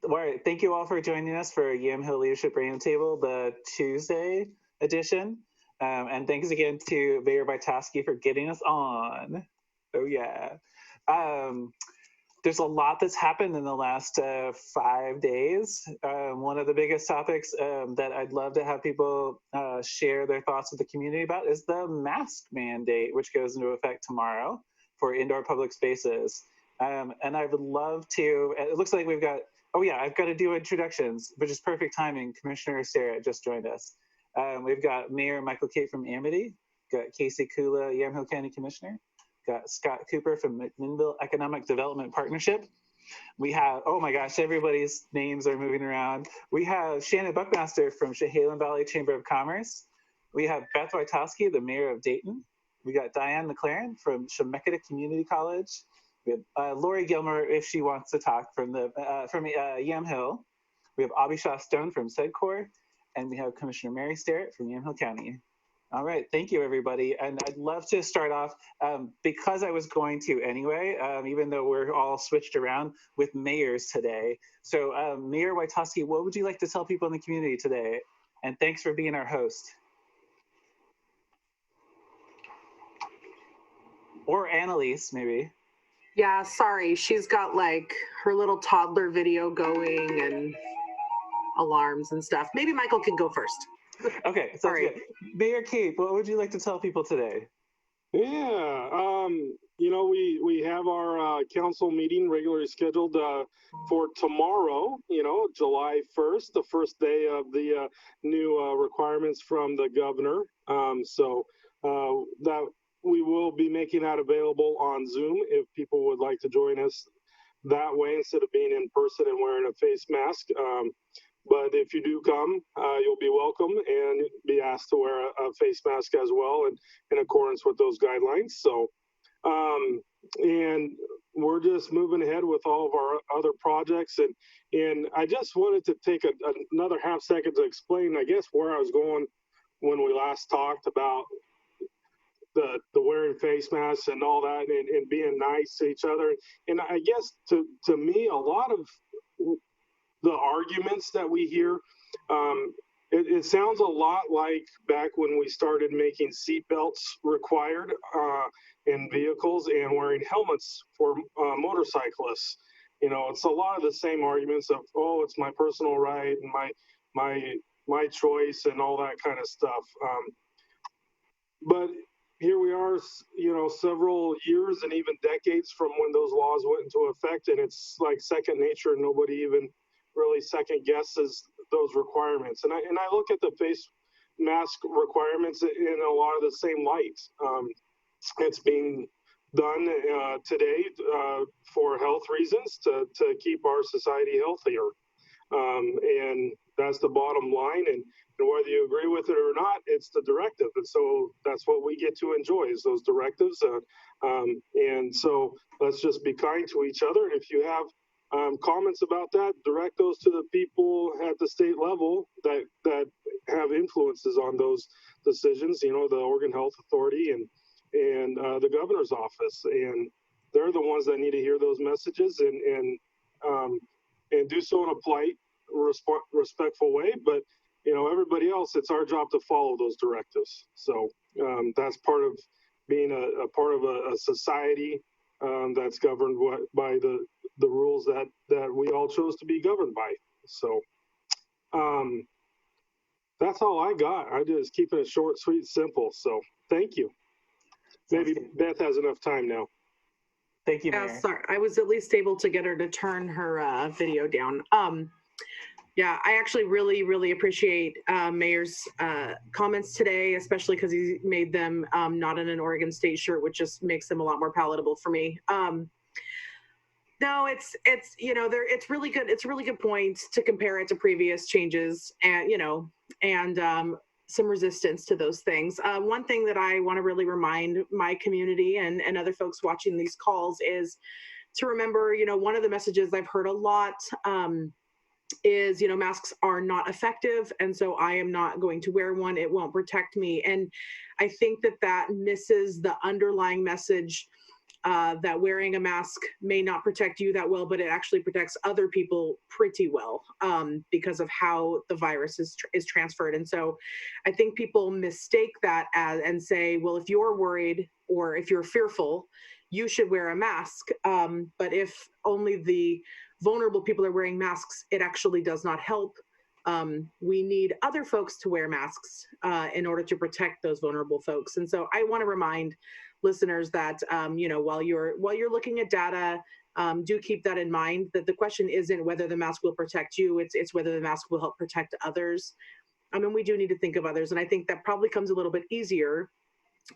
All right. Thank you all for joining us for Yamhill Leadership Roundtable, the Tuesday edition. And thanks again to Mayor Wojtowski for getting us on. Oh, yeah. There's a lot that's happened in the last 5 days. One of the biggest topics that I'd love to have people share their thoughts with the community about is the mask mandate, which goes into effect tomorrow for indoor public spaces. And I would love to, it looks like we've got, oh yeah, I've got to do introductions, which is perfect timing. Commissioner Sarah just joined us. We've got Mayor Michael Cate from Amity, got Casey Kula, Yamhill County Commissioner, got Scott Cooper from McMinnville Economic Development Partnership. We have, oh my gosh, everybody's names are moving around. We have Shannon Buckmaster from Chehalis Valley Chamber of Commerce. We have Beth Wojtowski, the mayor of Dayton. We got Diane McLaren from Chemeketa Community College. We have Lori Gilmer, if she wants to talk, from Yamhill. We have Abhisha Stone from SEDCOR, and we have Commissioner Mary Sterrett from Yamhill County. All right, thank you, everybody. And I'd love to start off, because I was going to anyway, even though we're all switched around, with mayors today. So Mayor Wojtowski, what would you like to tell people in the community today? And thanks for being our host. Or Annalise, maybe. Yeah, sorry. She's got like her little toddler video going and alarms and stuff. Maybe Michael can go first. Okay, sounds good. Mayor Cate, what would you like to tell people today? Yeah, you know, we have our council meeting regularly scheduled for tomorrow, you know, July 1st, the first day of the new requirements from the governor. So that we will be making that available on Zoom if people would like to join us that way instead of being in person and wearing a face mask. But if you do come, you'll be welcome and be asked to wear a face mask as well, and in accordance with those guidelines. So, and we're just moving ahead with all of our other projects. And I just wanted to take another half second to explain, I guess, where I was going when we last talked about the wearing face masks and all that, and being nice to each other. And I guess to me, a lot of the arguments that we hear, it sounds a lot like back when we started making seatbelts required in vehicles and wearing helmets for motorcyclists. You know, it's a lot of the same arguments of, oh, it's my personal right and my choice and all that kind of stuff. But here we are, you know, several years and even decades from when those laws went into effect, and it's like second nature. Nobody even really second guesses those requirements. And I look at the face mask requirements in a lot of the same light. It's being done today for health reasons to keep our society healthier. And that's the bottom line. And whether you agree with it or not, it's the directive. And so that's what we get to enjoy is those directives. And so let's just be kind to each other. And if you have comments about that, direct those to the people at the state level that have influences on those decisions, you know, the Oregon Health Authority and the governor's office. And they're the ones that need to hear those messages and do so in a polite, respectful way. But, you know, everybody else, it's our job to follow those directives. So that's part of being a part of a society that's governed by the rules that we all chose to be governed by. So that's all I got. I just keeping it short, sweet, simple. So thank you. Maybe Beth has enough time now. Thank you, Mayor. Yeah, sorry. I was at least able to get her to turn her video down. Yeah, I actually really, really appreciate Mayor's comments today, especially because he made them not in an Oregon State shirt, which just makes them a lot more palatable for me. No, it's you know, it's really good. It's a really good point to compare it to previous changes, and you know, and some resistance to those things. One thing that I want to really remind my community and other folks watching these calls is to remember, you know, one of the messages I've heard a lot is, you know, masks are not effective, and so I am not going to wear one. It won't protect me. And I think that misses the underlying message that wearing a mask may not protect you that well, but it actually protects other people pretty well because of how the virus is transferred. And so I think people mistake that and say, well, if you're worried or if you're fearful, you should wear a mask. But if only the vulnerable people are wearing masks, it actually does not help. We need other folks to wear masks in order to protect those vulnerable folks. And so I want to remind listeners that while you're looking at data, do keep that in mind, that the question isn't whether the mask will protect you, it's whether the mask will help protect others. I mean, we do need to think of others, and I think that probably comes a little bit easier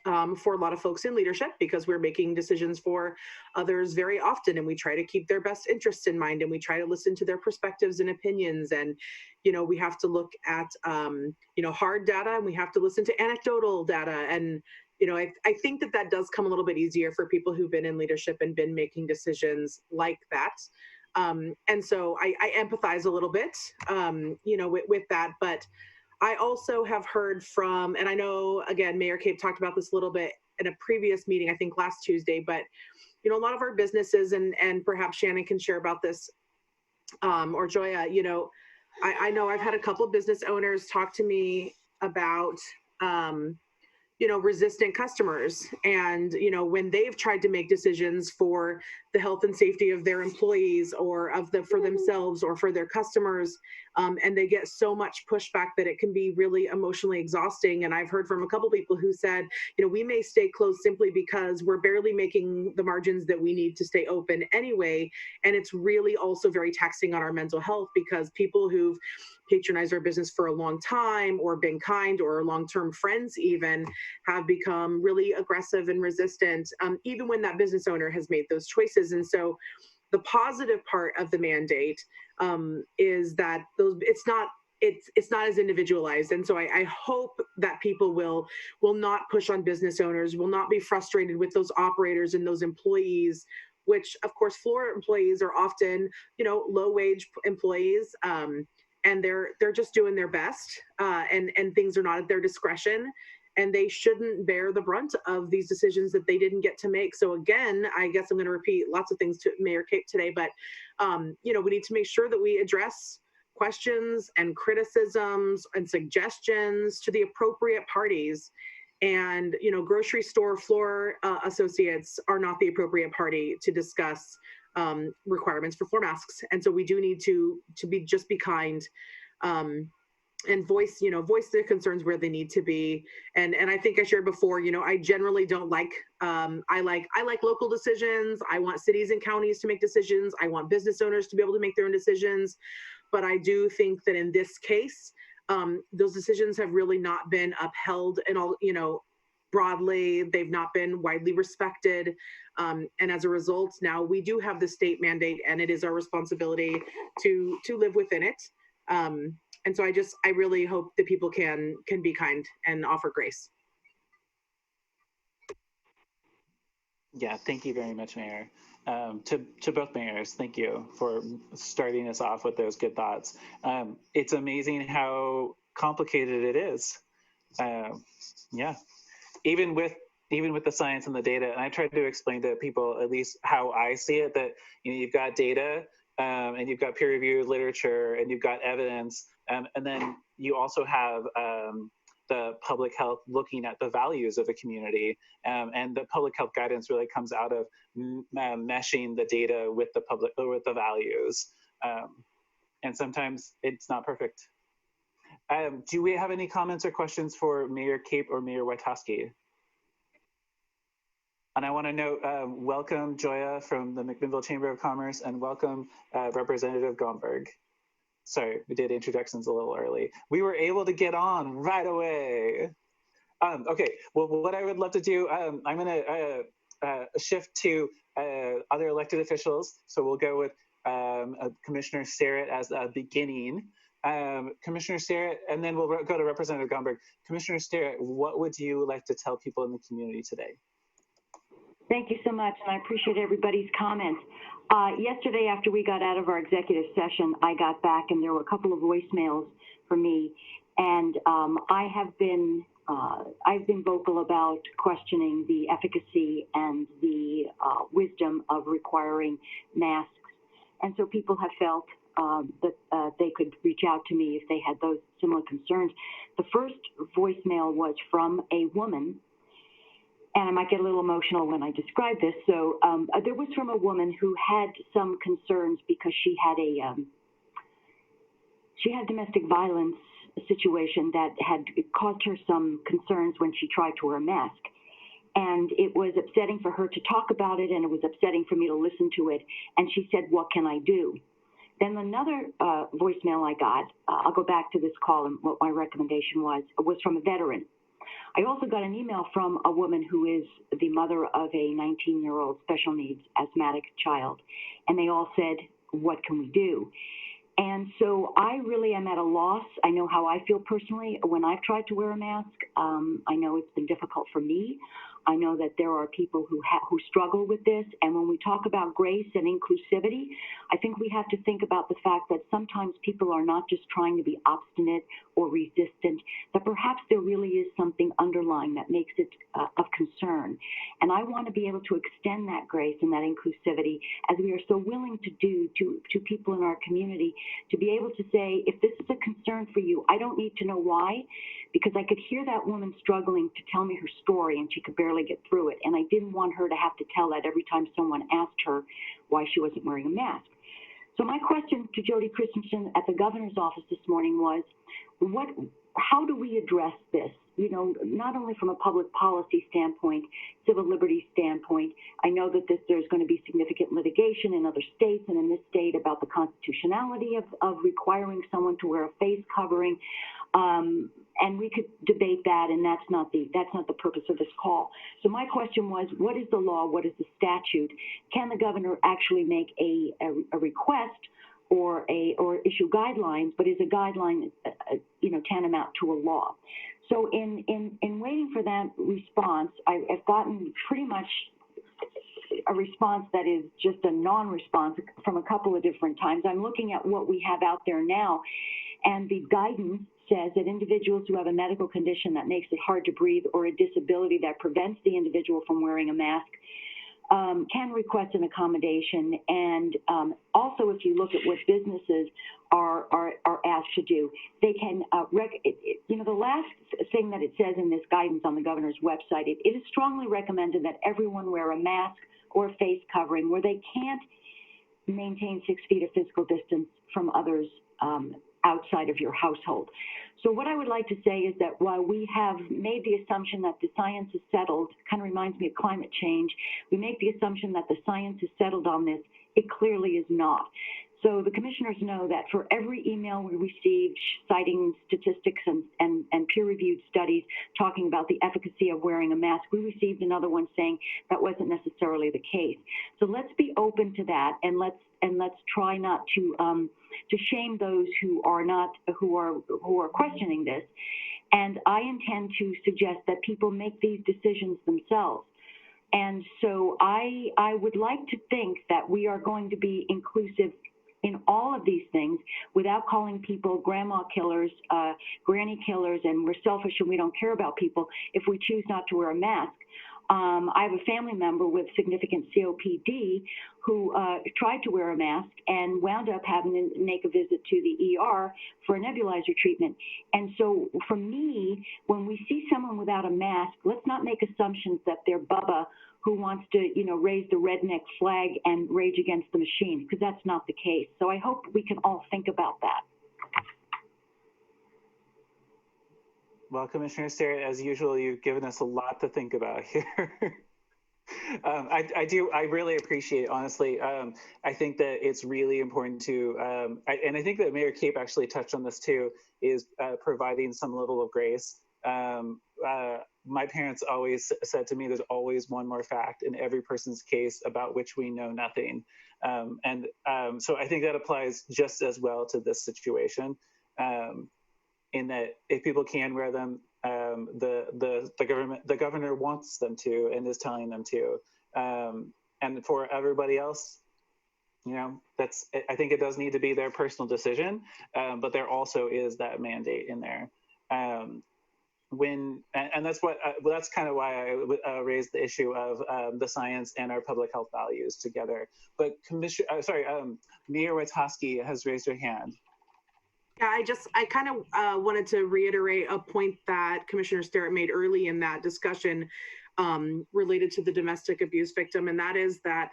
for a lot of folks in leadership, because we're making decisions for others very often, and we try to keep their best interests in mind, and we try to listen to their perspectives and opinions. And we have to look at hard data, and we have to listen to anecdotal data. And I think that does come a little bit easier for people who've been in leadership and been making decisions like that. And so I empathize a little bit with that. But I also have heard from, and I know, again, Mayor Cape talked about this a little bit in a previous meeting, I think last Tuesday, but, a lot of our businesses, and perhaps Shannon can share about this, or Joya, I know I've had a couple of business owners talk to me about, resistant customers. And, when they've tried to make decisions for the health and safety of their employees or for themselves or for their customers, and they get so much pushback that it can be really emotionally exhausting. And I've heard from a couple people who said, we may stay closed simply because we're barely making the margins that we need to stay open anyway. And it's really also very taxing on our mental health, because people who've patronized our business for a long time or been kind or long-term friends even have become really aggressive and resistant, even when that business owner has made those choices. And so the positive part of the mandate is that it's not as individualized. And so I hope that people will not push on business owners, will not be frustrated with those operators and those employees, which of course floor employees are often, low wage employees. And they're just doing their best, and things are not at their discretion, and they shouldn't bear the brunt of these decisions that they didn't get to make. So again, I guess I'm going to repeat lots of things to Mayor Cape today, but we need to make sure that we address questions and criticisms and suggestions to the appropriate parties. And grocery store floor associates are not the appropriate party to discuss requirements for floor masks. And so we do need to be kind, and voice their concerns where they need to be. And I think I shared before, I generally don't like, I like local decisions. I want cities and counties to make decisions. I want business owners to be able to make their own decisions. But I do think that in this case, those decisions have really not been upheld and all, broadly. They've not been widely respected. And as a result, now we do have the state mandate, and it is our responsibility to live within it. And so I really hope that people can be kind and offer grace. Yeah, thank you very much, Mayor. To both mayors, thank you for starting us off with those good thoughts. It's amazing how complicated it is. Yeah, even with the science and the data, and I tried to explain to people at least how I see it, that you've got data, and you've got peer-reviewed literature, and you've got evidence, and then you also have the public health looking at the values of a community, and the public health guidance really comes out of meshing the data with the values, and sometimes it's not perfect. Do we have any comments or questions for Mayor Cape or Mayor Witoski? And I want to note, welcome Joya from the McMinnville Chamber of Commerce, and welcome Representative Gomberg. Sorry, we did introductions a little early. We were able to get on right away. Okay, well, what I would love to do, I'm going to shift to other elected officials. So we'll go with Commissioner Sterrett as the beginning. Commissioner Sterrett, and then we'll go to Representative Gomberg. Commissioner Sterrett, what would you like to tell people in the community today? Thank you so much, and I appreciate everybody's comments. Yesterday, after we got out of our executive session, I got back, and there were a couple of voicemails for me. And I have been I've been vocal about questioning the efficacy and the wisdom of requiring masks. And so people have felt that they could reach out to me if they had those similar concerns. The first voicemail was from a woman, and I might get a little emotional when I describe this. So there was from a woman who had some concerns because she had a domestic violence situation that had caused her some concerns when she tried to wear a mask. And it was upsetting for her to talk about it, and it was upsetting for me to listen to it. And she said, what can I do? Then another voicemail I got, I'll go back to this call and what my recommendation was from a veteran. I also got an email from a woman who is the mother of a 19-year-old special needs asthmatic child. And they all said, what can we do? And so I really am at a loss. I know how I feel personally when I've tried to wear a mask. I know it's been difficult for me. I know that there are people who struggle with this. And when we talk about grace and inclusivity, I think we have to think about the fact that sometimes people are not just trying to be obstinate or resistant, that perhaps there really is something underlying that makes it of concern. And I want to be able to extend that grace and that inclusivity, as we are so willing to do to people in our community, to be able to say, if this is a concern for you, I don't need to know why, because I could hear that woman struggling to tell me her story and she could barely get through it. And I didn't want her to have to tell that every time someone asked her why she wasn't wearing a mask. So my question to Jody Christensen at the governor's office this morning was, how do we address this? You know, not only from a public policy standpoint, civil liberties standpoint. I know that there's going to be significant litigation in other states and in this state about the constitutionality of requiring someone to wear a face covering. And we could debate that, and that's not the purpose of this call. So my question was, what is the law? What is the statute? Can the governor actually make a request or issue guidelines? But is a guideline, tantamount to a law? So in waiting for that response, I've gotten pretty much a response that is just a non-response from a couple of different times. I'm looking at what we have out there now, and the guidance says that individuals who have a medical condition that makes it hard to breathe or a disability that prevents the individual from wearing a mask can request an accommodation. And also, if you look at what businesses are asked to do, they can, the last thing that it says in this guidance on the governor's website, it is strongly recommended that everyone wear a mask or face covering where they can't maintain 6 feet of physical distance from others outside of your household. So what I would like to say is that while we have made the assumption that the science is settled, kind of reminds me of climate change, we make the assumption that the science is settled on this, it clearly is not. So the commissioners know that for every email we received citing statistics and peer-reviewed studies talking about the efficacy of wearing a mask, we received another one saying that wasn't necessarily the case. So let's be open to that, and let's try not to shame those who are questioning this. And I intend to suggest that people make these decisions themselves. And so I would like to think that we are going to be inclusive in all of these things without calling people grandma killers, granny killers, and we're selfish and we don't care about people if we choose not to wear a mask. I have a family member with significant COPD who tried to wear a mask and wound up having to make a visit to the ER for a nebulizer treatment. And so for me, when we see someone without a mask, let's not make assumptions that they're Bubba who wants to, raise the redneck flag and rage against the machine, because that's not the case. So I hope we can all think about that. Well, Commissioner Sterrett, as usual, you've given us a lot to think about here. I really appreciate it, honestly. I think that it's really important to, and I think that Mayor Cape actually touched on this too, is providing some level of grace. My parents always said to me, there's always one more fact in every person's case about which we know nothing. So I think that applies just as well to this situation. In that if people can wear them, the governor wants them to and is telling them to. And for everybody else, I think it does need to be their personal decision, but there also is that mandate in there. and that's what well, that's kind of why I raised the issue of the science and our public health values together. But Mayor Witowski has raised her hand. Yeah, I kind of wanted to reiterate a point that Commissioner Sterrett made early in that discussion related to the domestic abuse victim, and that is that,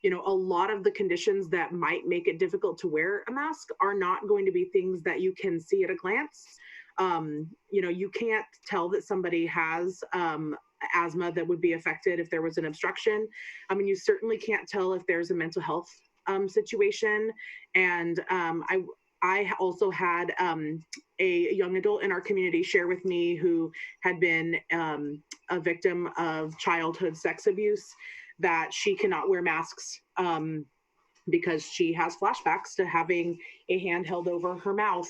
you know, a lot of the conditions that might make it difficult to wear a mask are not going to be things that you can see at a glance. You know, you can't tell that somebody has asthma that would be affected if there was an obstruction. I mean, you certainly can't tell if there's a mental health situation. And I also had a young adult in our community share with me who had been a victim of childhood sex abuse, that she cannot wear masks because she has flashbacks to having a hand held over her mouth.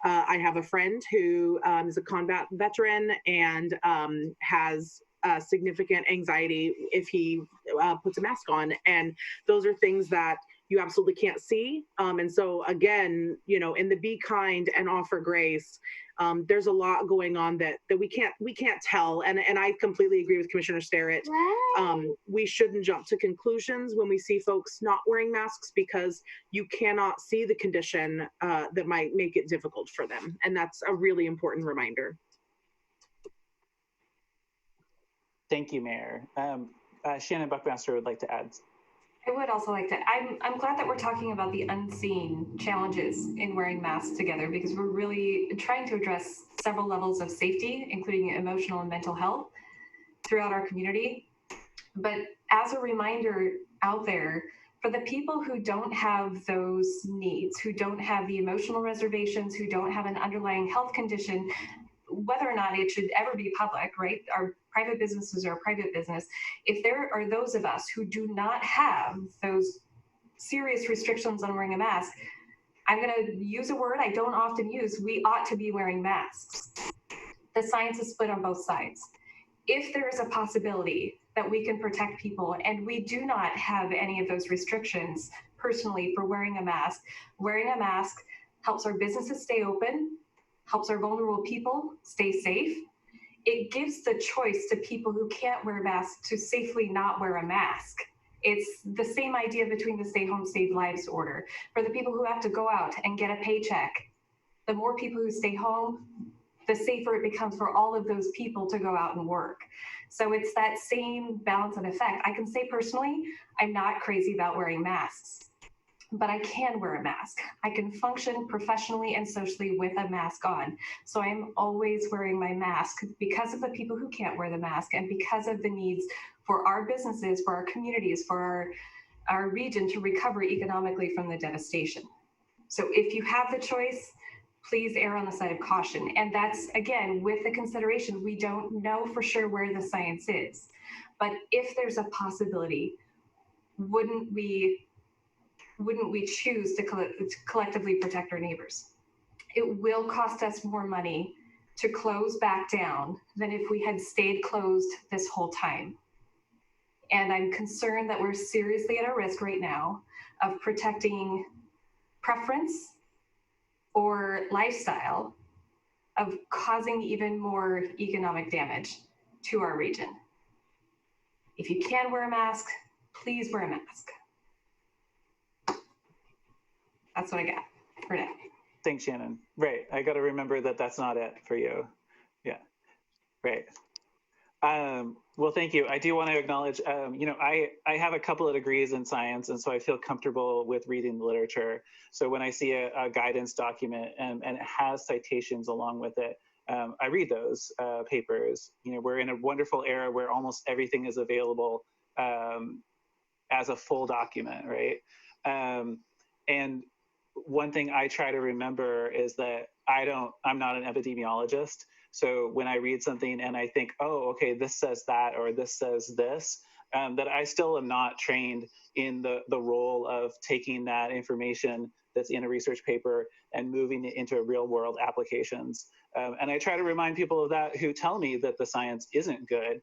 I have a friend who is a combat veteran and has significant anxiety if he puts a mask on. And those are things that you absolutely can't see. And so again, you know, in the be kind and offer grace, there's a lot going on that we can't tell. And I completely agree with Commissioner Sterrett. We shouldn't jump to conclusions when we see folks not wearing masks, because you cannot see the condition that might make it difficult for them. And that's a really important reminder. Thank you, Mayor. Shannon Buckmaster would like to add. I would also like to, I'm glad that we're talking about the unseen challenges in wearing masks together, because we're really trying to address several levels of safety, including emotional and mental health throughout our community. But as a reminder out there, for the people who don't have those needs, who don't have the emotional reservations, who don't have an underlying health condition, whether or not it should ever be public, right? Our private businesses are a private business. If there are those of us who do not have those serious restrictions on wearing a mask, I'm going to use a word I don't often use: we ought to be wearing masks. The science is split on both sides. If there is a possibility that we can protect people and we do not have any of those restrictions personally for wearing a mask helps our businesses stay open, helps our vulnerable people stay safe. It gives the choice to people who can't wear masks to safely not wear a mask. It's the same idea between the Stay Home, Save Lives order. For the people who have to go out and get a paycheck, the more people who stay home, the safer it becomes for all of those people to go out and work. So it's that same balance and effect. I can say personally, I'm not crazy about wearing masks, but I can wear a mask. I can function professionally and socially with a mask on. So I'm always wearing my mask because of the people who can't wear the mask and because of the needs for our businesses, for our communities, for our region to recover economically from the devastation. So if you have the choice, please err on the side of caution. And that's, again, with the consideration, we don't know for sure where the science is. But if there's a possibility, wouldn't we choose to collectively protect our neighbors? It will cost us more money to close back down than if we had stayed closed this whole time. And I'm concerned that we're seriously at a risk right now of protecting preference or lifestyle, of causing even more economic damage to our region. If you can wear a mask, please wear a mask. That's what I got for now. Thanks, Shannon. Right. I got to remember that that's not it for you. Yeah. Right. Well, thank you. I do want to acknowledge, you know, I have a couple of degrees in science, and so I feel comfortable with reading the literature. So when I see a guidance document and it has citations along with it, I read those papers. You know, we're in a wonderful era where almost everything is available as a full document, right? And one thing I try to remember is that I'm not an epidemiologist. So when I read something and I think, oh, okay, this says that, or this says this, that I still am not trained in the role of taking that information that's in a research paper and moving it into real world applications. And I try to remind people of that who tell me that the science isn't good,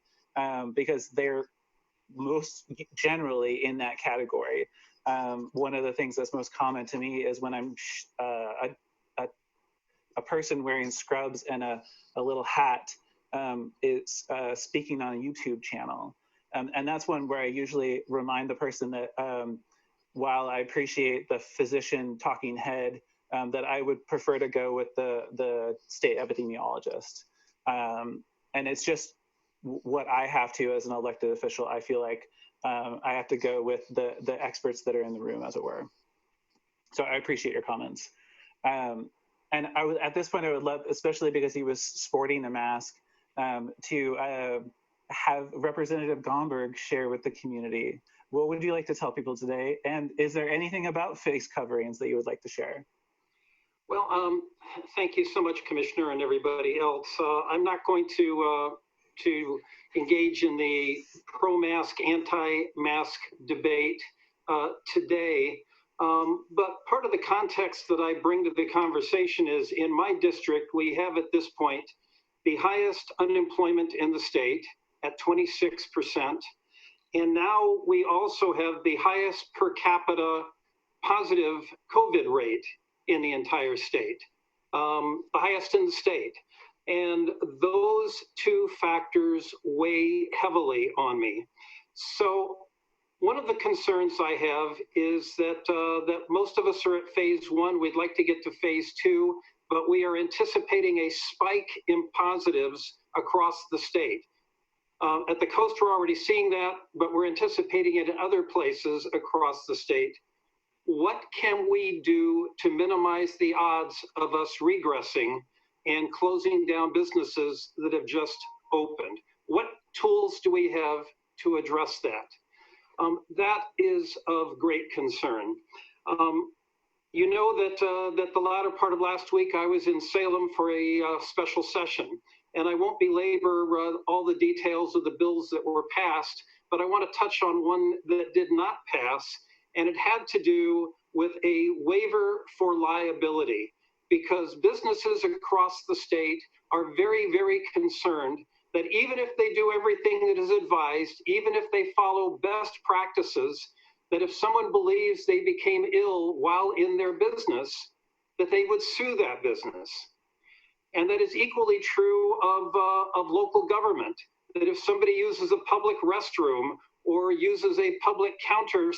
because they're most generally in that category. One of the things that's most common to me is when I'm a person wearing scrubs and a little hat is speaking on a YouTube channel. And that's one where I usually remind the person that while I appreciate the physician talking head, that I would prefer to go with the state epidemiologist. And it's just what I have to as an elected official. I feel like I have to go with the experts that are in the room, as it were. So I appreciate your comments. And I would, at this point, I would love, especially because he was sporting a mask, to have Representative Gomberg share with the community. What would you like to tell people today? And is there anything about face coverings that you would like to share? Well, thank you so much, Commissioner, and everybody else. I'm not going to engage in the pro-mask, anti-mask debate today. But part of the context that I bring to the conversation is, in my district, we have at this point the highest unemployment in the state at 26%. And now we also have the highest per capita positive COVID rate in the entire state, the highest in the state. And those two factors weigh heavily on me. So one of the concerns I have is that that most of us are at phase one. We'd like to get to phase two, but we are anticipating a spike in positives across the state. At the coast, we're already seeing that, but we're anticipating it in other places across the state. What can we do to minimize the odds of us regressing and closing down businesses that have just opened? What tools do we have to address that? That is of great concern. You know that the latter part of last week, I was in Salem for a special session, and I won't belabor all the details of the bills that were passed, but I want to touch on one that did not pass, and it had to do with a waiver for liability, because businesses across the state are very, very concerned that even if they do everything that is advised, even if they follow best practices, that if someone believes they became ill while in their business, that they would sue that business. And that is equally true of local government, that if somebody uses a public restroom or uses a public counter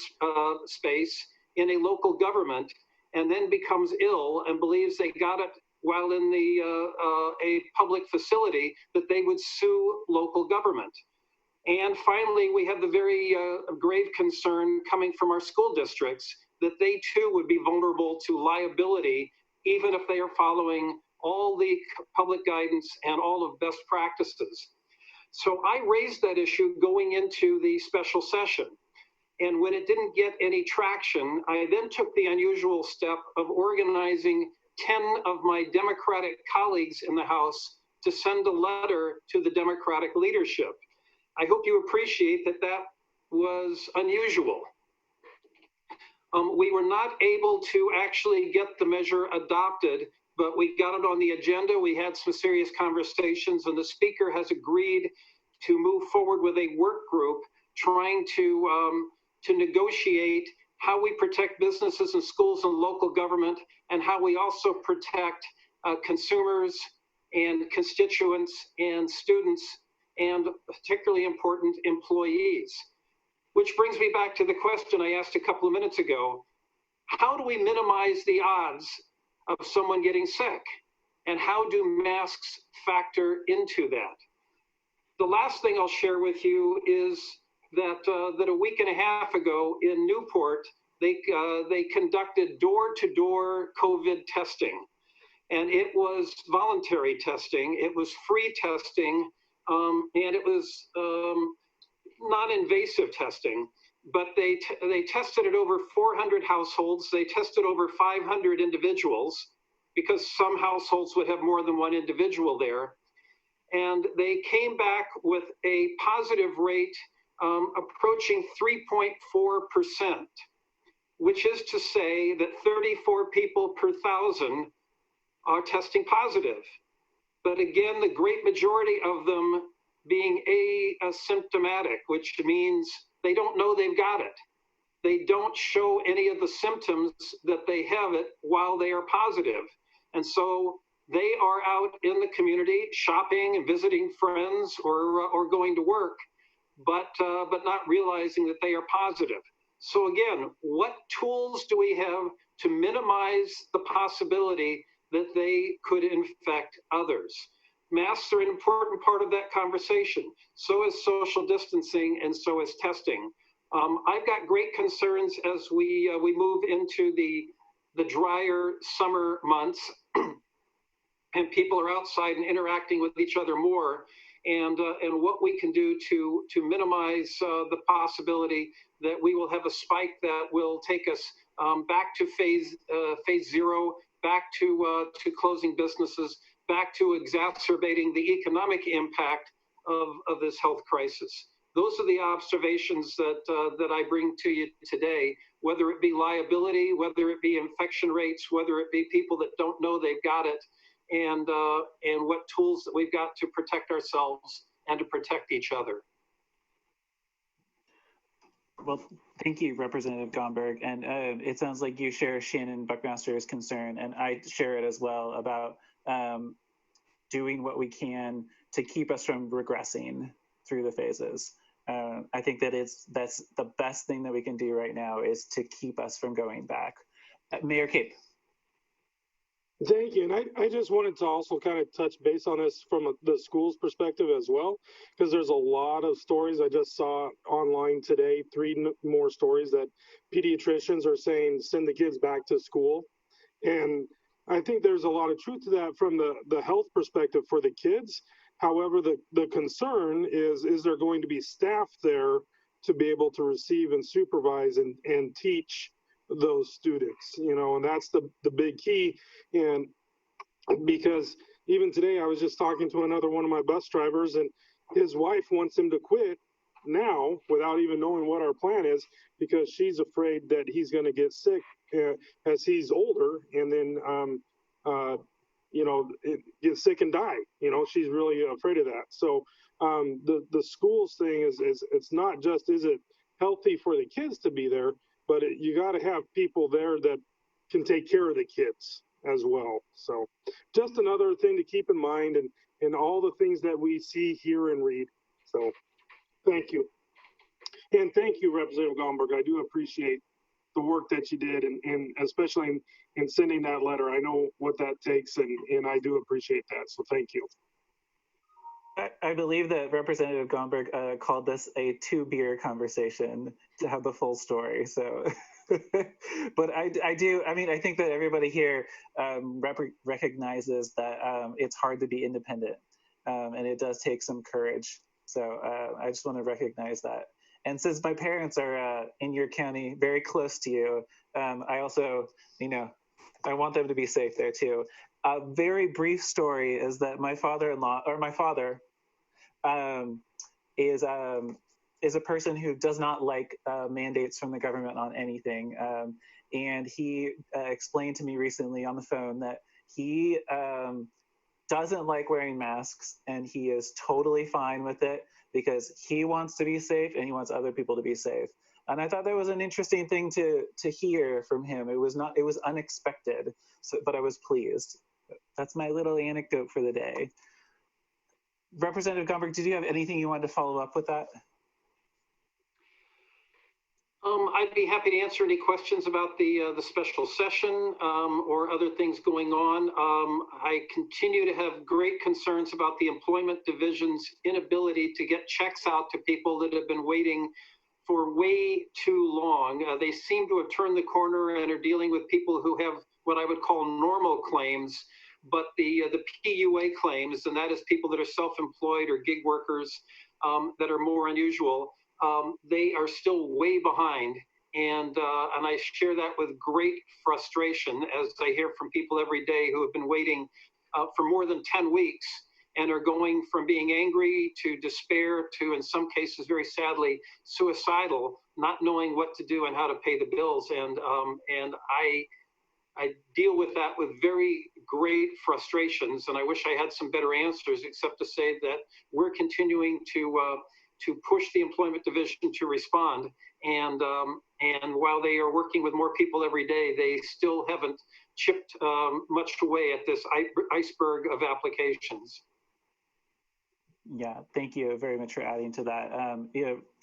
space in a local government and then becomes ill and believes they got it while in a public facility, that they would sue local government. And finally, we have the very grave concern coming from our school districts that they too would be vulnerable to liability, even if they are following all the public guidance and all of best practices. So I raised that issue going into the special session. And when it didn't get any traction, I then took the unusual step of organizing 10 of my Democratic colleagues in the House to send a letter to the Democratic leadership. I hope you appreciate that that was unusual. We were not able to actually get the measure adopted, but we got it on the agenda. We had some serious conversations, and the Speaker has agreed to move forward with a work group trying to negotiate how we protect businesses and schools and local government, and how we also protect consumers and constituents and students, and particularly important, employees. Which brings me back to the question I asked a couple of minutes ago. How do we minimize the odds of someone getting sick? And how do masks factor into that? The last thing I'll share with you is that a week and a half ago in Newport, they conducted door-to-door COVID testing. And it was voluntary testing, it was free testing, and it was non-invasive testing. But they tested it over 400 households. They tested over 500 individuals, because some households would have more than one individual there. And they came back with a positive rate approaching 3.4%, which is to say that 34 people per 1,000 are testing positive. But again, the great majority of them being asymptomatic, which means they don't know they've got it. They don't show any of the symptoms that they have it while they are positive. And so they are out in the community shopping and visiting friends or going to work, but not realizing that they are positive. So again, what tools do we have to minimize the possibility that they could infect others? Masks are an important part of that conversation. So is social distancing, and so is testing. I've got great concerns as we move into the drier summer months, and people are outside and interacting with each other more, and what we can do to minimize the possibility that we will have a spike that will take us back to phase zero, back to closing businesses, back to exacerbating the economic impact of this health crisis. Those are the observations that I bring to you today, whether it be liability, whether it be infection rates, whether it be people that don't know they've got it, and what tools that we've got to protect ourselves and to protect each other. Well, thank you, Representative Gomberg. And it sounds like you share Shannon Buckmaster's concern, and I share it as well, about doing what we can to keep us from regressing through the phases. I think that's the best thing that we can do right now, is to keep us from going back. Mayor Cape. Thank you. And I just wanted to also kind of touch base on this from the school's perspective as well, because there's a lot of stories I just saw online today, 3 more stories that pediatricians are saying send the kids back to school. And I think there's a lot of truth to that from the health perspective for the kids. However, the concern is there going to be staff there to be able to receive and supervise and teach those students, and that's the big key. And because even today I was just talking to another one of my bus drivers, and his wife wants him to quit now without even knowing what our plan is, because she's afraid that he's going to get sick as he's older, and then get sick and die. She's really afraid of that. So the schools thing is it's not just, is it healthy for the kids to be there, but you got to have people there that can take care of the kids as well. So just another thing to keep in mind, and all the things that we see, hear, and read. So thank you. And thank you, Representative Gomberg. I do appreciate the work that you did, and especially in sending that letter. I know what that takes, and I do appreciate that. So thank you. I believe that Representative Gomberg called this a 2-beer conversation to have the full story. So, but I think that everybody here recognizes that it's hard to be independent, and it does take some courage. So I just want to recognize that. And since my parents are in your county, very close to you, I also, I want them to be safe there too. A very brief story is that my father is a person who does not like mandates from the government on anything. And he explained to me recently on the phone that he doesn't like wearing masks, and he is totally fine with it because he wants to be safe and he wants other people to be safe. And I thought that was an interesting thing to hear from him. It was unexpected, but I was pleased. That's my little anecdote for the day. Representative Gomberg, did you have anything you wanted to follow up with that? I'd be happy to answer any questions about the special session or other things going on. I continue to have great concerns about the Employment Division's inability to get checks out to people that have been waiting for way too long. They seem to have turned the corner and are dealing with people who have what I would call normal claims, but the PUA claims, and that is people that are self-employed or gig workers that are more unusual, they are still way behind. And I share that with great frustration, as I hear from people every day who have been waiting for more than 10 weeks and are going from being angry to despair to, in some cases, very sadly, suicidal, not knowing what to do and how to pay the bills. And I deal with that with very great frustrations, and I wish I had some better answers, except to say that we're continuing to push the Employment Division to respond. And while they are working with more people every day, they still haven't chipped much away at this iceberg of applications. Yeah, thank you very much for adding to that.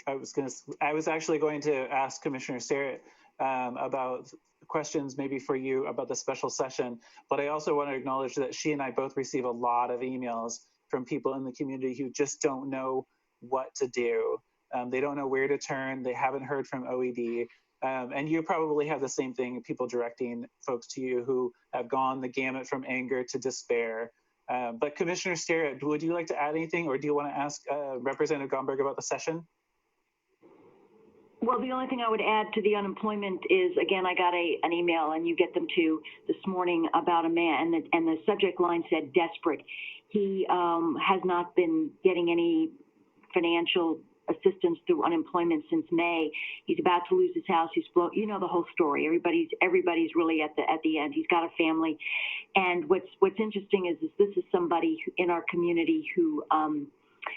I was actually going to ask Commissioner Sterrett about questions maybe for you about the special session, but I also want to acknowledge that she and I both receive a lot of emails from people in the community who just don't know what to do. They don't know where to turn. They haven't heard from OED. And you probably have the same thing, people directing folks to you who have gone the gamut from anger to despair. But Commissioner Sterrett, would you like to add anything, or do you want to ask Representative Gomberg about the session? Well, the only thing I would add to the unemployment is, again, I got an email, and you get them too, this morning about a man, and the subject line said desperate. He has not been getting any financial assistance through unemployment since May. He's about to lose his house. He's blown, you know the whole story. Everybody's really at the end. He's got a family, and what's interesting is this is somebody in our community who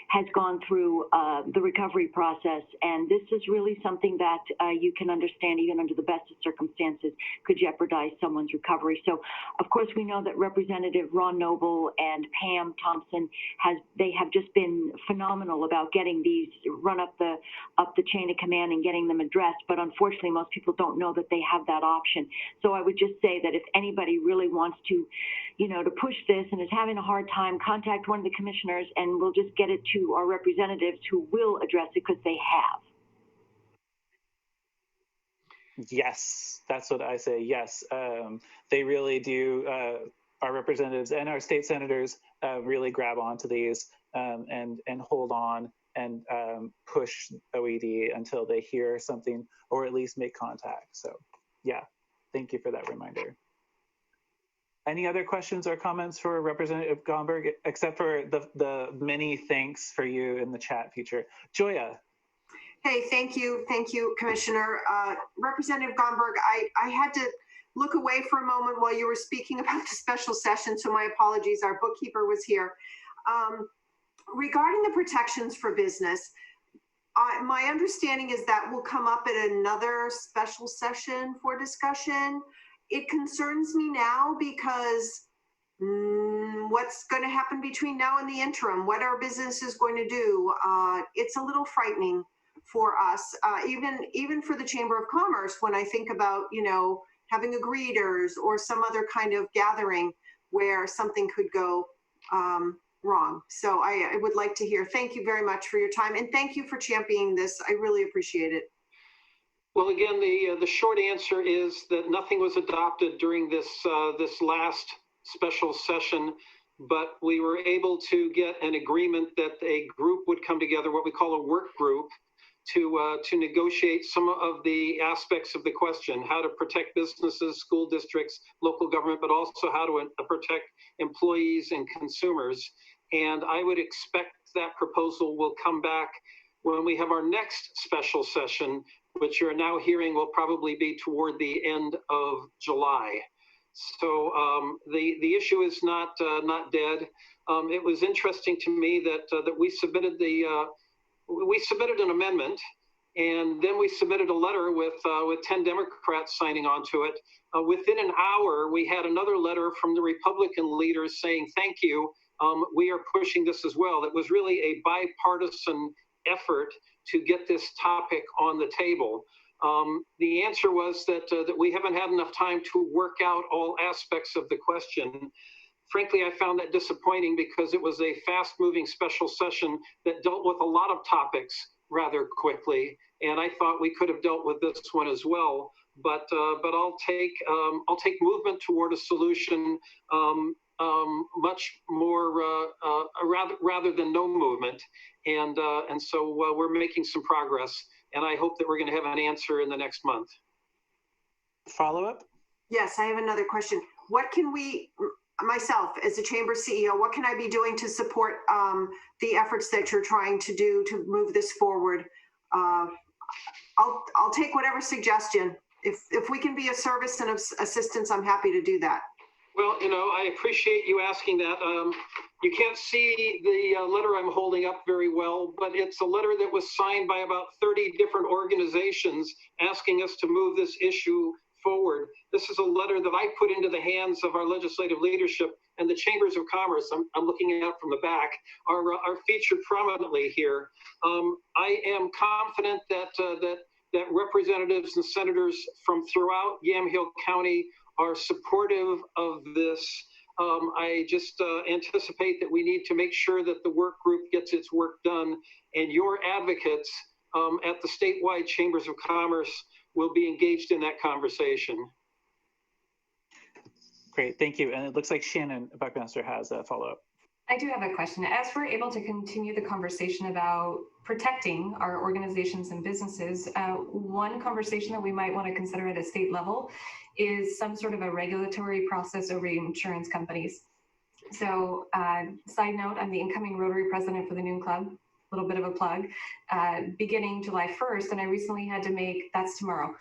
has gone through the recovery process, and this is really something that you can understand, even under the best of circumstances, could jeopardize someone's recovery. So, of course, we know that Representative Ron Noble and Pam Thompson have just been phenomenal about getting these run up the chain of command and getting them addressed. But unfortunately, most people don't know that they have that option. So I would just say that if anybody really wants to, to push this and is having a hard time, contact one of the commissioners, and we'll just get it to our representatives who will address it, because they have. Yes, that's what I say. Yes, they really do. Our representatives and our state senators really grab onto these and hold on and push OED until they hear something, or at least make contact. So yeah, thank you for that reminder. Any other questions or comments for Representative Gomberg, except for the many thanks for you in the chat feature? Joya. Hey, thank you, Commissioner. Representative Gomberg, I had to look away for a moment while you were speaking about the special session, so my apologies. Our bookkeeper was here. Regarding the protections for business, my understanding is that will come up at another special session for discussion. It concerns me now because what's going to happen between now and the interim? What our business is going to do? It's a little frightening for us, even for the Chamber of Commerce, when I think about, having a greeters or some other kind of gathering where something could go wrong. So I would like to hear. Thank you very much for your time, and thank you for championing this. I really appreciate it. Well, again, the short answer is that nothing was adopted during this last special session, but we were able to get an agreement that a group would come together, what we call a work group, to negotiate some of the aspects of the question: how to protect businesses, school districts, local government, but also how to protect employees and consumers. And I would expect that proposal will come back when we have our next special session, which you're now hearing will probably be toward the end of July. So the issue is not dead. It was interesting to me that we submitted an amendment, and then we submitted a letter with 10 Democrats signing onto it. Within an hour, we had another letter from the Republican leaders saying, "Thank you. We are pushing this as well." It was really a bipartisan effort to get this topic on the table. The answer was that we haven't had enough time to work out all aspects of the question. Frankly, I found that disappointing because it was a fast-moving special session that dealt with a lot of topics rather quickly, and I thought we could have dealt with this one as well. But I'll take movement toward a solution much more rather than no movement, and so we're making some progress, and I hope that we're going to have an answer in the next month. Follow-up? Yes, I have another question. What can we, myself as a chamber CEO, what can I be doing to support the efforts that you're trying to do to move this forward? I'll take whatever suggestion. If we can be of service and of assistance, I'm happy to do that. Well, I appreciate you asking that. You can't see the letter I'm holding up very well, but it's a letter that was signed by about 30 different organizations asking us to move this issue forward. This is a letter that I put into the hands of our legislative leadership, and the chambers of commerce, I'm looking at from the back, are featured prominently here. I am confident that representatives and senators from throughout Yamhill County are supportive of this. I just anticipate that we need to make sure that the work group gets its work done, and your advocates at the statewide chambers of commerce will be engaged in that conversation. Great, thank you. And it looks like Shannon Buckmaster has a follow-up. I do have a question. As we're able to continue the conversation about protecting our organizations and businesses, one conversation that we might want to consider at a state level is some sort of a regulatory process over insurance companies. So side note, I'm the incoming Rotary president for the Noon Club, a little bit of a plug, beginning July 1st, and I recently had to make, that's tomorrow,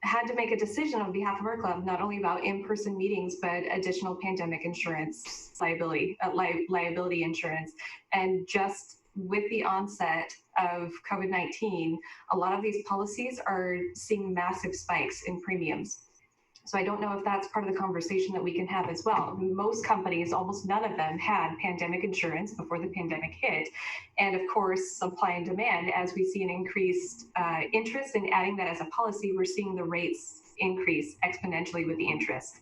had to make a decision on behalf of our club, not only about in-person meetings, but additional pandemic insurance, liability insurance. And just with the onset of COVID-19, a lot of these policies are seeing massive spikes in premiums. So I don't know if that's part of the conversation that we can have as well. Most companies, almost none of them, had pandemic insurance before the pandemic hit. And of course, supply and demand, as we see an increased interest in adding that as a policy, we're seeing the rates increase exponentially with the interest.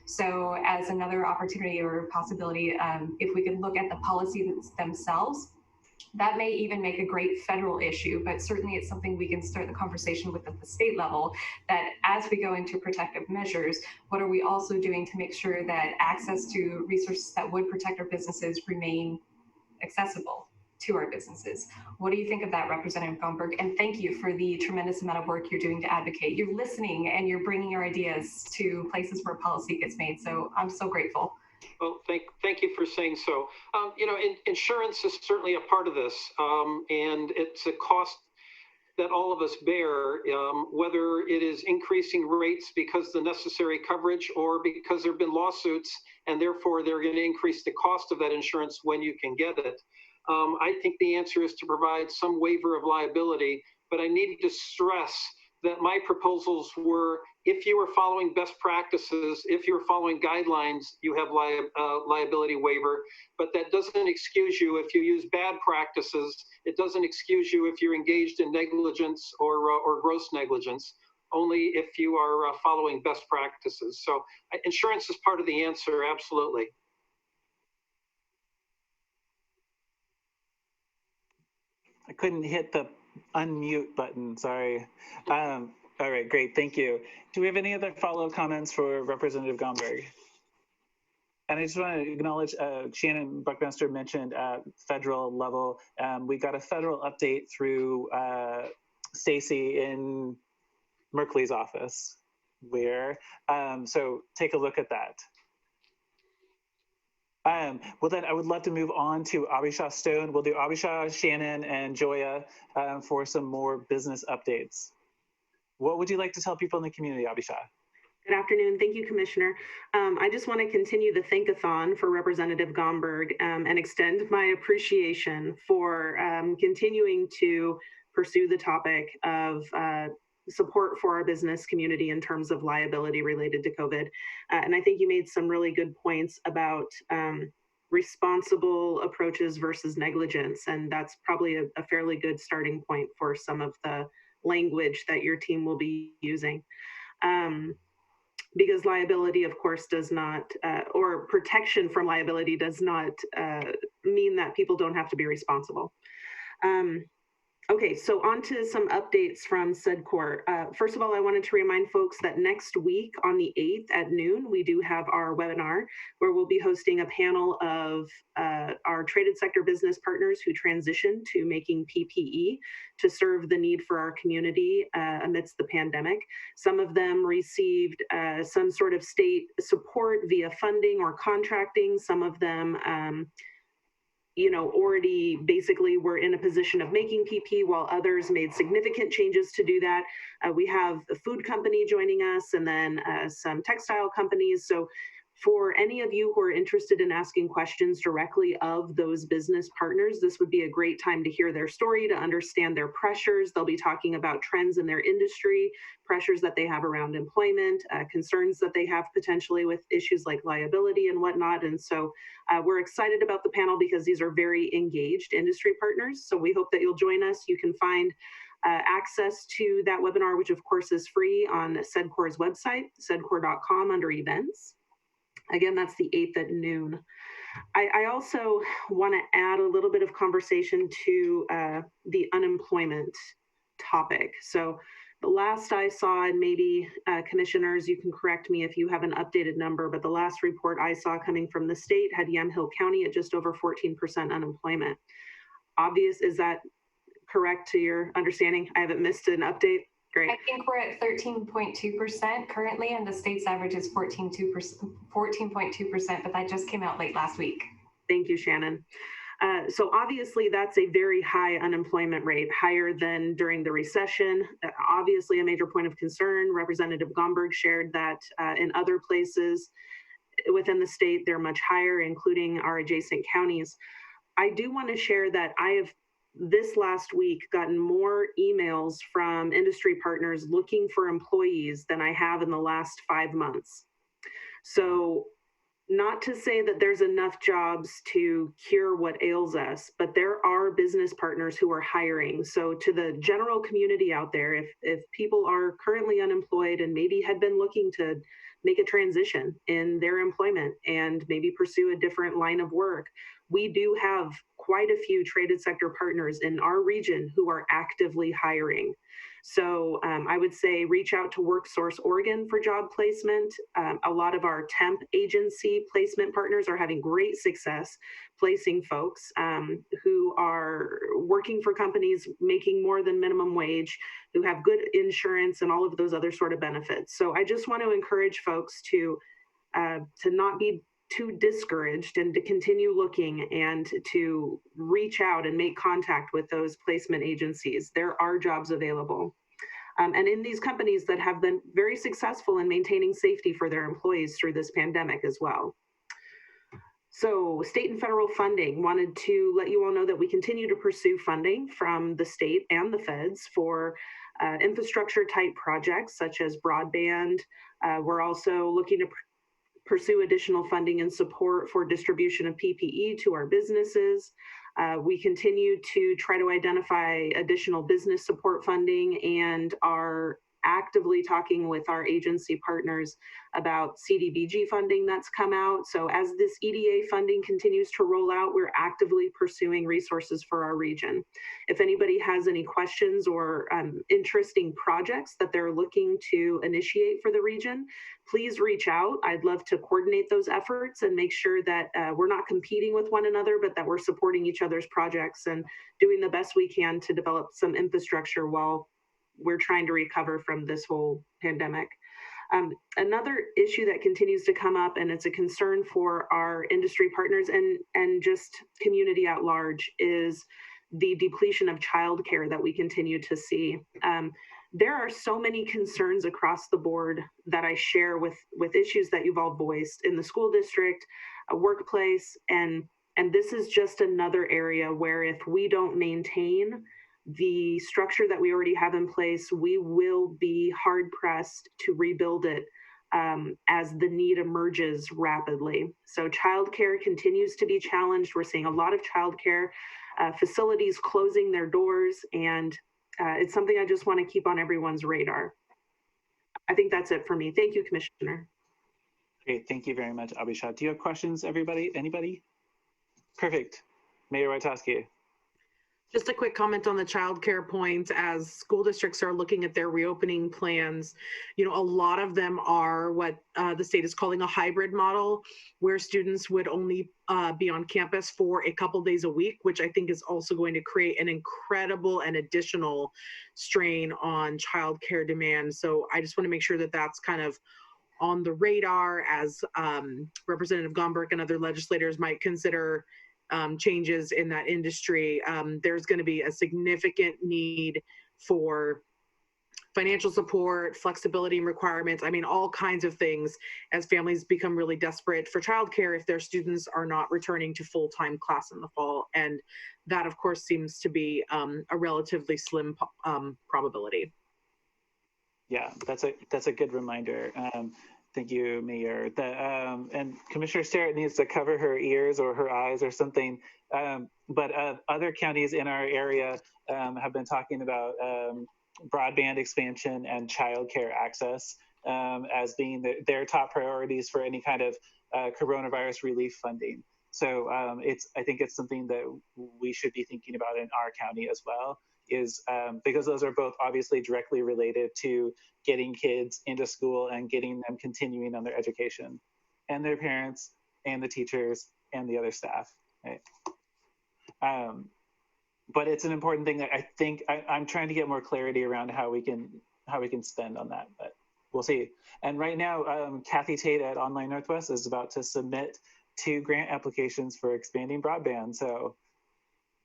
So as another opportunity or possibility, if we could look at the policies themselves, that may even make a great federal issue, but certainly it's something we can start the conversation with at the state level, that as we go into protective measures, what are we also doing to make sure that access to resources that would protect our businesses remain accessible to our businesses? What do you think of that, Representative Gomberg? And thank you for the tremendous amount of work you're doing to advocate. You're listening and you're bringing your ideas to places where policy gets made. So I'm so grateful. Well, thank you for saying so. Insurance is certainly a part of this, and it's a cost that all of us bear, whether it is increasing rates because the necessary coverage or because there have been lawsuits and therefore they're going to increase the cost of that insurance when you can get it. I think the answer is to provide some waiver of liability, but I need to stress that my proposals were, if you are following best practices, if you're following guidelines, you have liability waiver, but that doesn't excuse you if you use bad practices. It doesn't excuse you if you're engaged in negligence or gross negligence, only if you are following best practices. So insurance is part of the answer, absolutely. I couldn't hit the unmute button, sorry. All right, great, thank you. Do we have any other follow-up comments for Representative Gomberg? And I just want to acknowledge Shannon Buckmaster mentioned at federal level. We got a federal update through Stacy in Merkley's office, so take a look at that. Well, then I would love to move on to Abhisha Stone. We'll do Abhisha, Shannon, and Joya for some more business updates. What would you like to tell people in the community, Abhisha? Good afternoon. Thank you, Commissioner. I just want to continue the thank-a-thon for Representative Gomberg and extend my appreciation for continuing to pursue the topic of support for our business community in terms of liability related to COVID. And I think you made some really good points about responsible approaches versus negligence. And that's probably a fairly good starting point for some of the language that your team will be using. Because liability, of course, does not, or protection from liability does not mean that people don't have to be responsible. Okay, so on to some updates from SEDCOR. First of all, I wanted to remind folks that next week on the 8th at noon, we do have our webinar where we'll be hosting a panel of our traded sector business partners who transition to making PPE to serve the need for our community amidst the pandemic. Some of them received some sort of state support via funding or contracting. Some of them already basically were in a position of making PP, while others made significant changes to do that. We have a food company joining us and then some textile companies. So For any of you who are interested in asking questions directly of those business partners, this would be a great time to hear their story, to understand their pressures. They'll be talking about trends in their industry, pressures that they have around employment, concerns that they have potentially with issues like liability and whatnot. And so we're excited about the panel because these are very engaged industry partners. So we hope that you'll join us. You can find access to that webinar, which of course is free, on SEDCOR's website, sedcor.com, under events. Again, that's the 8th at noon. I also want to add a little bit of conversation to the unemployment topic. So the last I saw, and maybe commissioners, you can correct me if you have an updated number, but the last report I saw coming from the state had Yamhill County at just over 14% unemployment. Is that correct to your understanding? I haven't missed an update. Great. I think we're at 13.2% currently, and the state's average is 14.2%, but that just came out late last week. Thank you, Shannon. So obviously that's a very high unemployment rate, higher than during the recession. Obviously a major point of concern. Representative Gomberg shared that in other places within the state, they're much higher, including our adjacent counties. I do want to share that I have this last week gotten more emails from industry partners looking for employees than I have in the last 5 months. So not to say that there's enough jobs to cure what ails us, but there are business partners who are hiring. So to the general community out there, if people are currently unemployed and maybe had been looking to make a transition in their employment and maybe pursue a different line of work, we do have quite a few traded sector partners in our region who are actively hiring. So I would say reach out to WorkSource Oregon for job placement. A lot of our temp agency placement partners are having great success placing folks who are working for companies making more than minimum wage, who have good insurance and all of those other sort of benefits. So I just want to encourage folks to not be too discouraged and to continue looking and to reach out and make contact with those placement agencies. There are jobs available. And in these companies that have been very successful in maintaining safety for their employees through this pandemic as well. So state and federal funding, wanted to let you all know that we continue to pursue funding from the state and the feds for infrastructure type projects such as broadband. We're also looking to pursue additional funding and support for distribution of PPE to our businesses. We continue to try to identify additional business support funding and are actively talking with our agency partners about CDBG funding that's come out. So as this EDA funding continues to roll out, we're actively pursuing resources for our region. If anybody has any questions or interesting projects that they're looking to initiate for the region, please reach out. I'd love to coordinate those efforts and make sure that we're not competing with one another, but that we're supporting each other's projects and doing the best we can to develop some infrastructure while we're trying to recover from this whole pandemic. Another issue that continues to come up, and it's a concern for our industry partners and just community at large, is the depletion of childcare that we continue to see. There are so many concerns across the board that I share with issues that you've all voiced in the school district, a workplace, and this is just another area where if we don't maintain the structure that we already have in place, we will be hard pressed to rebuild it as the need emerges rapidly. So childcare continues to be challenged. We're seeing a lot of childcare facilities closing their doors, and it's something I just want to keep on everyone's radar. I think that's it for me. Thank you, Commissioner. Great, thank you very much, Abhishek. Do you have questions, everybody? Anybody? Perfect. Mayor Wojtowski. Just a quick comment on the childcare point. As school districts are looking at their reopening plans, a lot of them are what the state is calling a hybrid model, where students would only be on campus for a couple days a week, which I think is also going to create an incredible and additional strain on childcare demand. So I just want to make sure that that's kind of on the radar as Representative Gomberg and other legislators might consider changes in that industry. There's going to be a significant need for financial support, flexibility requirements. I mean, all kinds of things as families become really desperate for childcare if their students are not returning to full-time class in the fall. And that, of course, seems to be a relatively slim probability. Yeah, that's a good reminder. Thank you, Mayor. And Commissioner Sterrett needs to cover her ears or her eyes or something. But other counties in our area have been talking about broadband expansion and childcare access as being their top priorities for any kind of coronavirus relief funding. So I think it's something that we should be thinking about in our county as well, is because those are both obviously directly related to getting kids into school and getting them continuing on their education, and their parents and the teachers and the other staff, right? But it's an important thing that I think I'm trying to get more clarity around how we can spend on that, but we'll see. And right now, Kathy Tate at Online Northwest is about to submit 2 grant applications for expanding broadband. So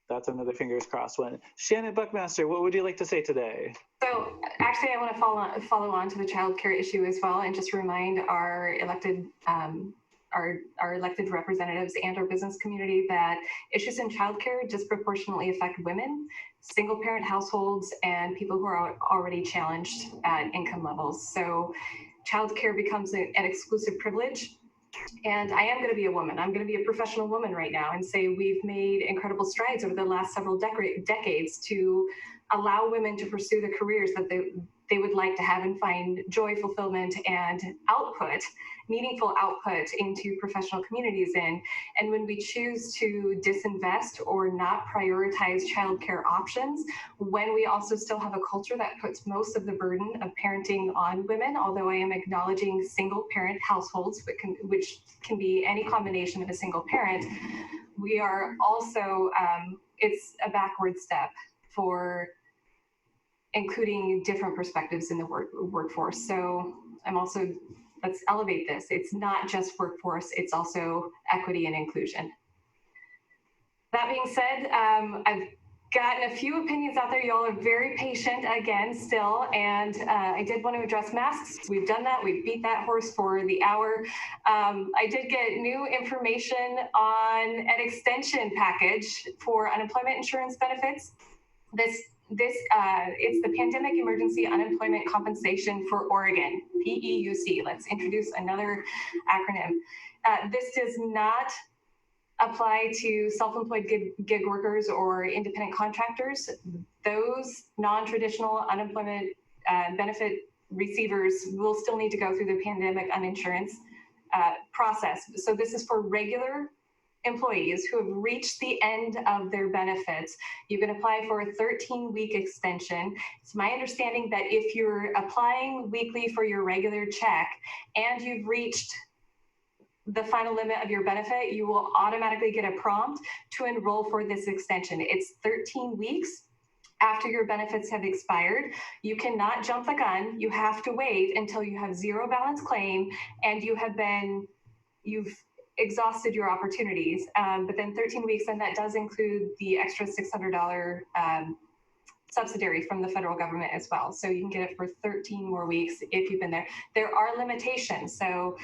that's another fingers crossed one. Shannon Buckmaster, what would you like to say today? So actually, I want to follow on to the child care issue as well, and just remind our elected our elected representatives and our business community that issues in childcare disproportionately affect women, single parent households, and people who are already challenged at income levels. So childcare becomes an exclusive privilege. And I am going to be a woman. I'm going to be a professional woman right now and say we've made incredible strides over the last several decades to allow women to pursue the careers that they would like to have and find joy, fulfillment, and output, meaningful output into professional communities in. And when we choose to disinvest or not prioritize childcare options, when we also still have a culture that puts most of the burden of parenting on women, although I am acknowledging single parent households, which can be any combination of a single parent, we are also, it's a backward step for including different perspectives in the workforce. So let's elevate this. It's not just workforce, it's also equity and inclusion. That being said, I've gotten a few opinions out there. Y'all are very patient again still, and I did want to address masks. We've done that. We've beat that horse for the hour. I did get new information on an extension package for unemployment insurance benefits. It's the Pandemic Emergency Unemployment Compensation for Oregon, PEUC. Let's introduce another acronym. This does not apply to self-employed gig workers or independent contractors. Those non-traditional unemployment benefit receivers will still need to go through the pandemic uninsurance process. So this is for regular employees who have reached the end of their benefits. You can apply for a 13-week extension. It's my understanding that if you're applying weekly for your regular check and you've reached the final limit of your benefit, you will automatically get a prompt to enroll for this extension. It's 13 weeks after your benefits have expired. You cannot jump the gun. You have to wait until you have zero balance claim and you've exhausted your opportunities. But then 13 weeks, and that does include the extra $600 subsidiary from the federal government as well. So you can get it for 13 more weeks if you've been there. There are limitations. So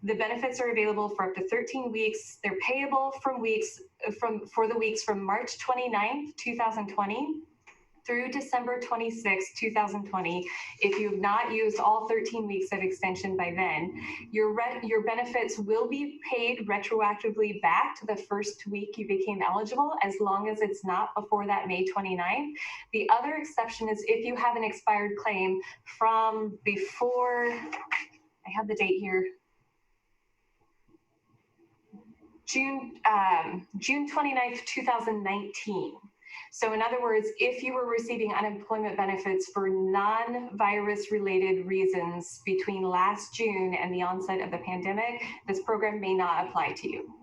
the benefits are available for up to 13 weeks. They're payable for the weeks from March 29th, 2020 through December 26, 2020. If you've not used all 13 weeks of extension by then, your benefits will be paid retroactively back to the first week you became eligible, as long as it's not before that May 29th. The other exception is if you have an expired claim from before, I have the date here, June 29th, 2019. So in other words, if you were receiving unemployment benefits for non-virus related reasons between last June and the onset of the pandemic, this program may not apply to you.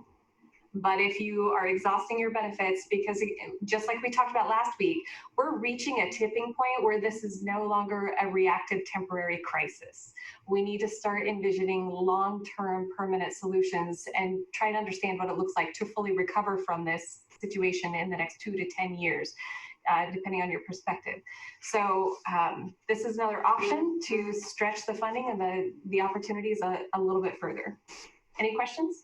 But if you are exhausting your benefits, because just like we talked about last week, we're reaching a tipping point where this is no longer a reactive temporary crisis. We need to start envisioning long-term permanent solutions and try to understand what it looks like to fully recover from this situation in the next 2 to 10 years. depending on your perspective. So this is another option to stretch the funding and the opportunities a little bit further. Any questions?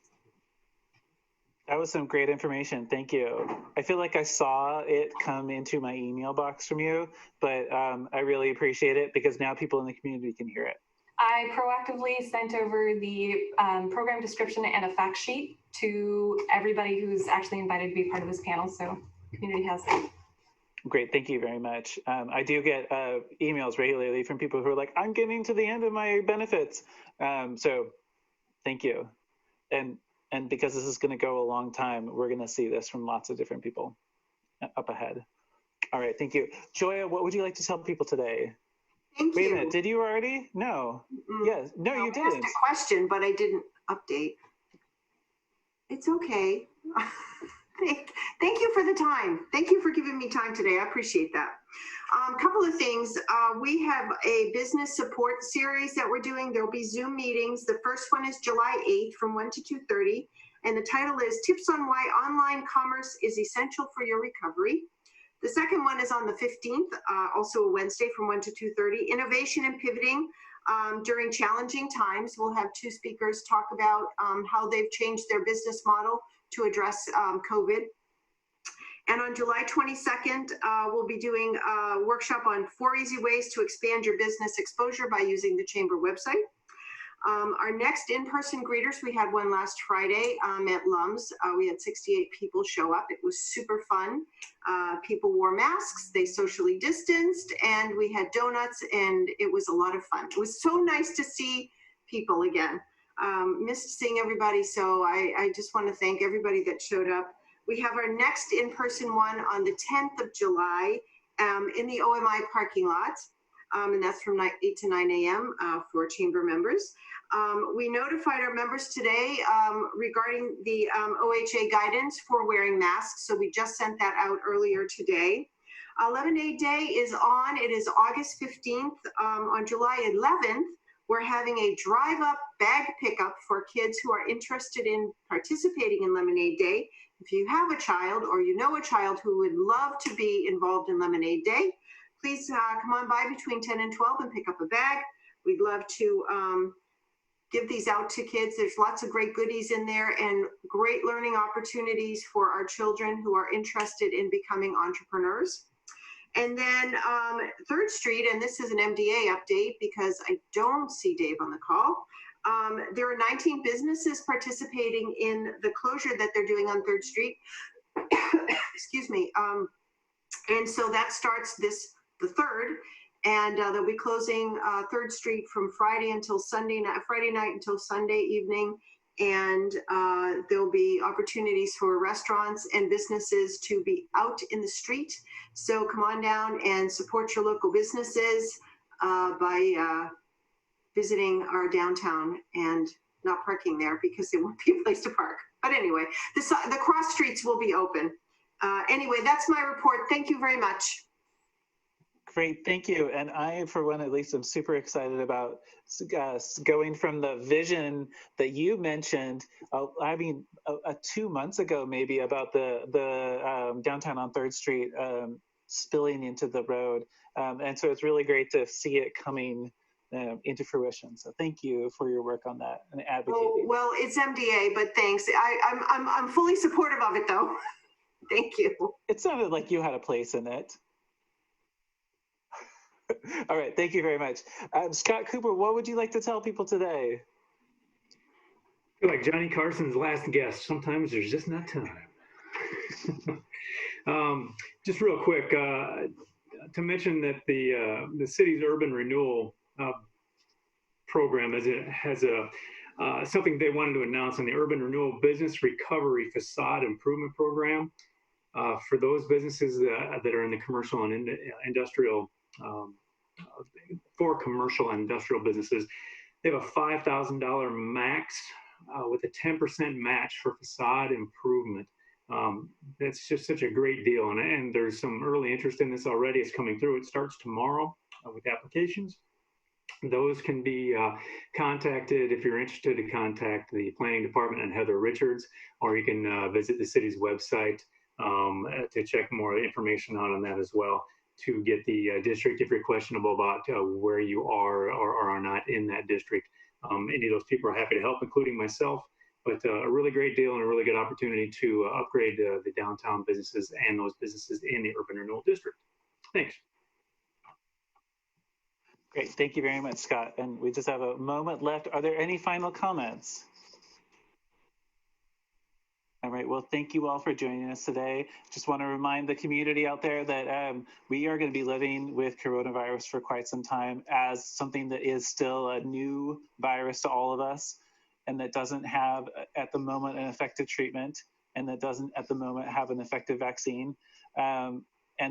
That was some great information. Thank you. I feel like I saw it come into my email box from you, but I really appreciate it because now people in the community can hear it. I proactively sent over the program description and a fact sheet to everybody who's actually invited to be part of this panel, so the community has it. Great, thank you very much. I do get emails regularly from people who are like, I'm getting to the end of my benefits. So thank you. And because this is going to go a long time, we're going to see this from lots of different people up ahead. All right, thank you. Joya, what would you like to tell people today? Thank Wait you. a minute, did you already? No. Yes, no, you didn't. I asked a question, but I didn't update. It's okay. Thank you for the time. Thank you for giving me time today. I appreciate that. Couple of things. We have a business support series that we're doing. There'll be Zoom meetings. The first one is July 8th from 1 to 2:30. And the title is Tips on Why Online Commerce is Essential for Your Recovery. The second one is on the 15th, also a Wednesday from 1 to 2:30. Innovation and Pivoting during Challenging Times. We'll have two speakers talk about how they've changed their business model to address COVID. And on July 22nd, we'll be doing a workshop on 4 easy ways to expand your business exposure by using the Chamber website. Our next in-person greeters, we had one last Friday at LUMS. We had 68 people show up. It was super fun. People wore masks, they socially distanced, and we had donuts, and it was a lot of fun. It was so nice to see people again. Missed seeing everybody, so I just want to thank everybody that showed up. We have our next in-person one on the 10th of July in the OMI parking lot, and that's from 8 to 9 a.m. For Chamber members. We notified our members today regarding the OHA guidance for wearing masks, so we just sent that out earlier today. Lemonade Day is on. It is August 15th. On July 11th, we're having a drive-up bag pickup for kids who are interested in participating in Lemonade Day. If you have a child or you know a child who would love to be involved in Lemonade Day, please come on by between 10 and 12 and pick up a bag. We'd love to give these out to kids. There's lots of great goodies in there and great learning opportunities for our children who are interested in becoming entrepreneurs. And then 3rd Street, and this is an MDA update because I don't see Dave on the call. There are 19 businesses participating in the closure that they're doing on 3rd Street. Excuse me. And so that starts the 3rd, and they'll be closing 3rd Street from Friday until Sunday night, Friday night until Sunday evening. And there'll be opportunities for restaurants and businesses to be out in the street. So come on down and support your local businesses by visiting our downtown and not parking there because there won't be a place to park. But anyway, the cross streets will be open. Anyway, that's my report. Thank you very much. Great, thank you. And I, for one, at least, am super excited about going from the vision that you mentioned, 2 months ago, maybe, about the downtown on 3rd Street spilling into the road. And so it's really great to see it coming into fruition. So thank you for your work on that and advocating. Oh, well, it's MDA, but thanks. I'm fully supportive of it, though. Thank you. It sounded like you had a place in it. All right, thank you very much. Scott Cooper, what would you like to tell people today? I feel like Johnny Carson's last guest. Sometimes there's just not time. Just real quick, to mention that the city's urban renewal program has something they wanted to announce on the Urban Renewal Business Recovery Facade Improvement Program for those businesses that are in the commercial and industrial. For commercial and industrial businesses, they have a $5,000 max with a 10% match for facade improvement. That's just such a great deal, and there's some early interest in this already. It's coming through. It starts tomorrow with applications. Those can be contacted if you're interested to contact the planning department and Heather Richards, or you can visit the city's website to check more information out on that as well, to get the district if you're questionable about where you are or are not in that district. Any of those people are happy to help, including myself. But a really great deal and a really good opportunity to upgrade the downtown businesses and those businesses in the urban renewal district. Thanks. Great, thank you very much, Scott. And we just have a moment left. Are there any final comments? All right, well, thank you all for joining us today. Just want to remind the community out there that we are going to be living with coronavirus for quite some time as something that is still a new virus to all of us, and that doesn't have at the moment an effective treatment, and that doesn't at the moment have an effective vaccine. And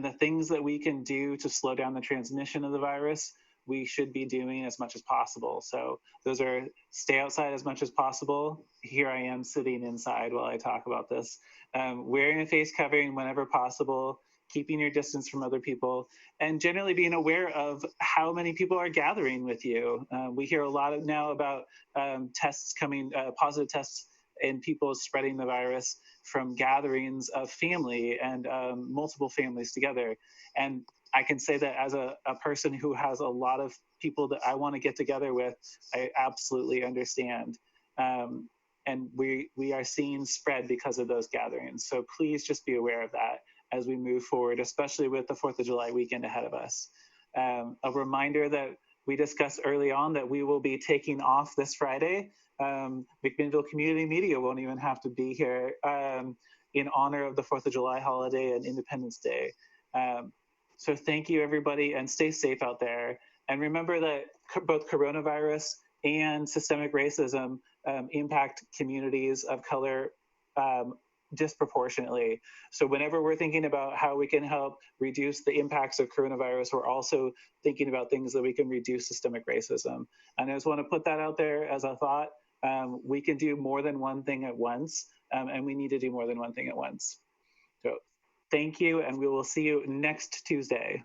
the things that we can do to slow down the transmission of the virus, we should be doing as much as possible. So those are stay outside as much as possible. Here I am sitting inside while I talk about this. Wearing a face covering whenever possible, keeping your distance from other people, and generally being aware of how many people are gathering with you. We hear a lot now about tests coming, positive tests, and people spreading the virus from gatherings of family and multiple families together. And I can say that as a person who has a lot of people that I want to get together with, I absolutely understand. And we are seeing spread because of those gatherings. So please just be aware of that as we move forward, especially with the 4th of July weekend ahead of us. A reminder that we discussed early on that we will be taking off this Friday. McMinnville Community Media won't even have to be here in honor of the 4th of July holiday and Independence Day. So thank you, everybody, and stay safe out there. And remember that both coronavirus and systemic racism impact communities of color disproportionately. So whenever we're thinking about how we can help reduce the impacts of coronavirus, we're also thinking about things that we can reduce systemic racism. And I just want to put that out there as a thought. We can do more than one thing at once, and we need to do more than one thing at once. So thank you, and we will see you next Tuesday.